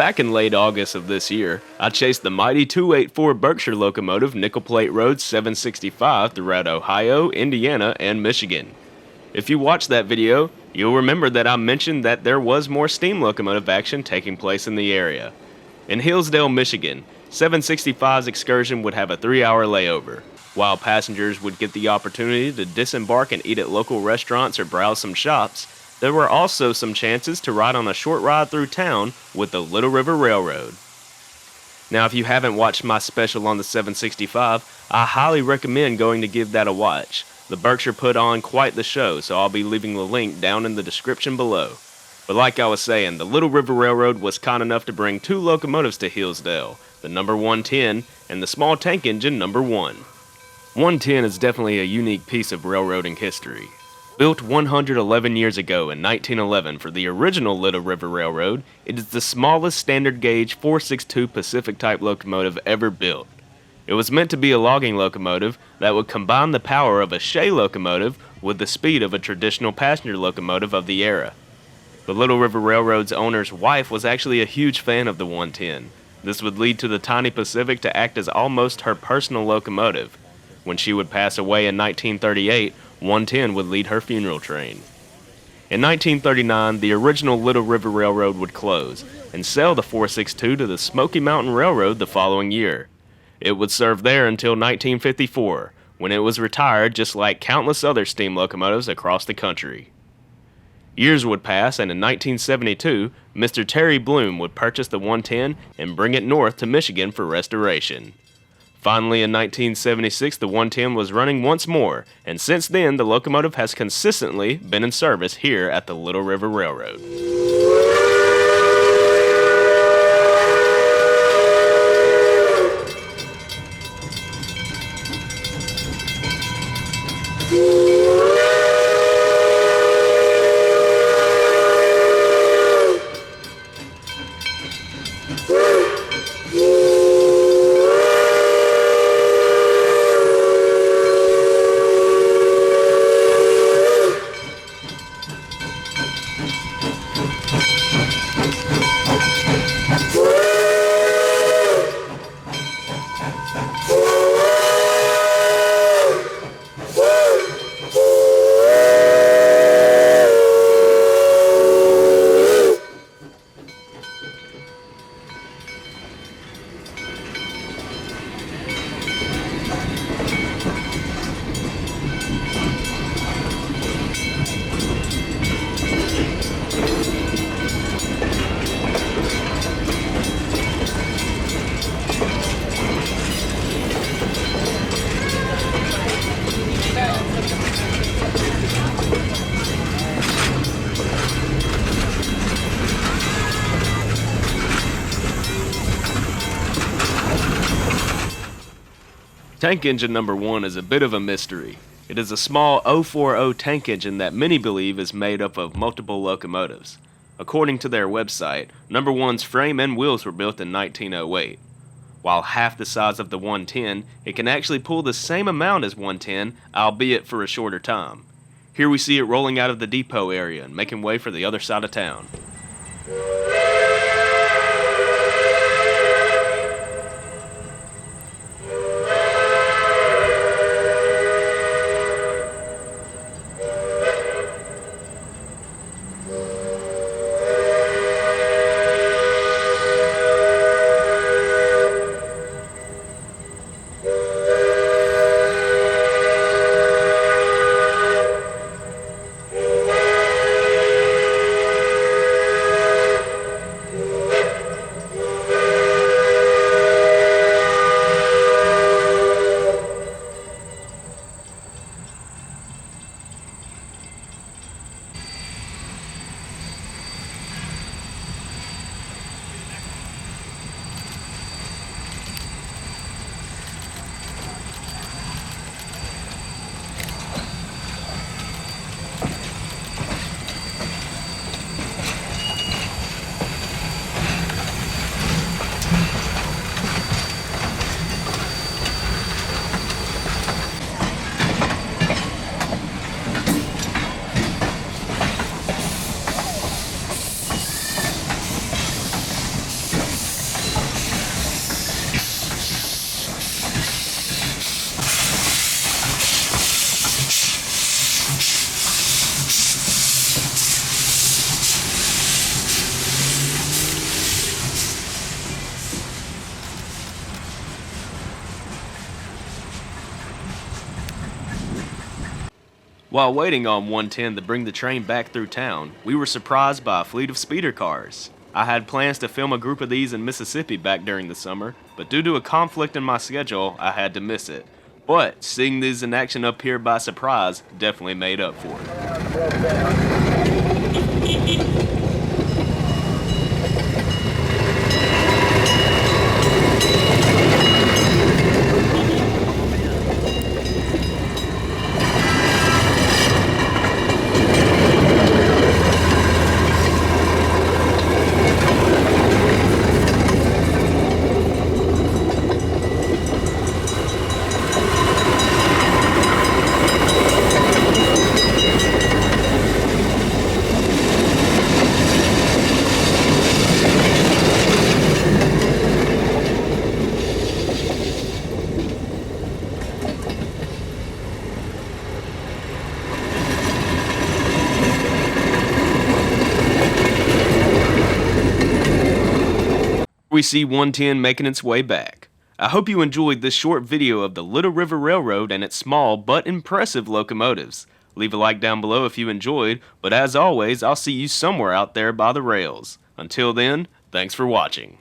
back in late August of this year, I chased the mighty 284 Berkshire locomotive Nickel Plate Road 765 throughout Ohio, Indiana, and Michigan. If you watched that video, you'll remember that I mentioned that there was more steam locomotive action taking place in the area. In Hillsdale, Michigan, 765's excursion would have a 3-hour layover. While passengers would get the opportunity to disembark and eat at local restaurants or browse some shops, there were also some chances to ride on a short ride through town with the Little River Railroad. Now, if you haven't watched my special on the 765, I highly recommend going to give that a watch. The Berkshire put on quite the show, so I'll be leaving the link down in the description below. But like I was saying, the Little River Railroad was kind enough to bring 2 locomotives to Hillsdale, the number 110 and the small tank engine number 1. 110 is definitely a unique piece of railroading history. Built 111 years ago in 1911 for the original Little River Railroad, it is the smallest standard gauge 462 Pacific type locomotive ever built. It was meant to be a logging locomotive that would combine the power of a Shay locomotive with the speed of a traditional passenger locomotive of the era. The Little River Railroad's owner's wife was actually a huge fan of the 110. This would lead to the tiny Pacific to act as almost her personal locomotive. When she would pass away in 1938, 110 would lead her funeral train. In 1939, the original Little River Railroad would close and sell the 462 to the Smoky Mountain Railroad the following year. It would serve there until 1954, when it was retired just like countless other steam locomotives across the country. Years would pass, and in 1972, Mr. Terry Bloom would purchase the 110 and bring it north to Michigan for restoration. Finally, in 1976, the 110 was running once more, and since then, the locomotive has consistently been in service here at the Little River Railroad. Tank engine number 1 is a bit of a mystery. It is a small 040 tank engine that many believe is made up of multiple locomotives. According to their website, number 1's frame and wheels were built in 1908. While half the size of the 110, it can actually pull the same amount as 110, albeit for a shorter time. Here we see it rolling out of the depot area and making way for the other side of town. While waiting on 110 to bring the train back through town, we were surprised by a fleet of speeder cars. I had plans to film a group of these in Mississippi back during the summer, but due to a conflict in my schedule, I had to miss it. But seeing these in action up here by surprise definitely made up for it. We see 110 making its way back. I hope you enjoyed this short video of the Little River Railroad and its small but impressive locomotives. Leave a like down below if you enjoyed, but as always, I'll see you somewhere out there by the rails. Until then, thanks for watching.